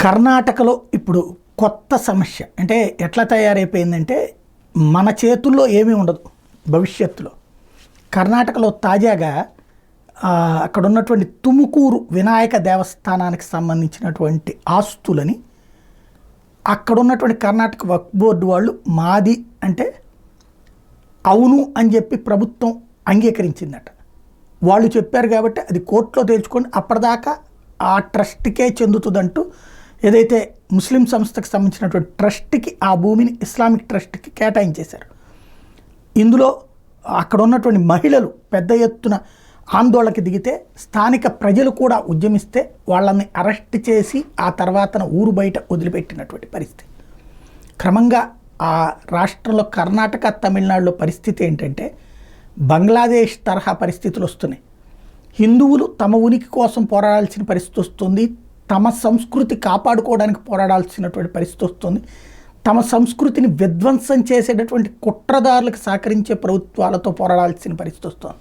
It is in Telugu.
కర్ణాటకలో ఇప్పుడు కొత్త సమస్య అంటే ఎట్లా తయారైపోయిందంటే మన చేతుల్లో ఏమీ ఉండదు భవిష్యత్తులో. కర్ణాటకలో తాజాగా అక్కడ ఉన్నటువంటి తుముకూరు వినాయక దేవస్థానానికి సంబంధించినటువంటి ఆస్తులని అక్కడ ఉన్నటువంటి కర్ణాటక వక్ఫ్ బోర్డు వాళ్ళు మాది అంటే అవును అని చెప్పి ప్రభుత్వం అంగీకరించిందట. వాళ్ళు చెప్పారు కాబట్టి అది కోర్టులో తేల్చుకొని అప్పటిదాకా ఆ ట్రస్ట్కే చెందుతుందంటూ ఏదైతే ముస్లిం సంస్థకు సంబంధించినటువంటి ట్రస్ట్కి ఆ భూమిని ఇస్లామిక్ ట్రస్ట్కి కేటాయించేశారు. ఇందులో అక్కడ ఉన్నటువంటి మహిళలు పెద్ద ఎత్తున ఆందోళనకి దిగితే స్థానిక ప్రజలు కూడా ఉద్యమిస్తే వాళ్ళని అరెస్ట్ చేసి ఆ తర్వాత ఊరు బయట వదిలిపెట్టినటువంటి పరిస్థితి. క్రమంగా ఆ రాష్ట్రంలో కర్ణాటక తమిళనాడులో పరిస్థితి ఏంటంటే బంగ్లాదేశ్ తరహా పరిస్థితులు వస్తున్నాయి. హిందువులు తమ ఉనికి కోసం పోరాడాల్సిన పరిస్థితి వస్తుంది, తమ సంస్కృతి కాపాడుకోవడానికి పోరాడాల్సినటువంటి పరిస్థితి వస్తుంది, తమ సంస్కృతిని విధ్వంసం చేసేటటువంటి కుట్రదారులకు సహకరించే ప్రభుత్వాలతో పోరాడాల్సిన పరిస్థితి వస్తుంది.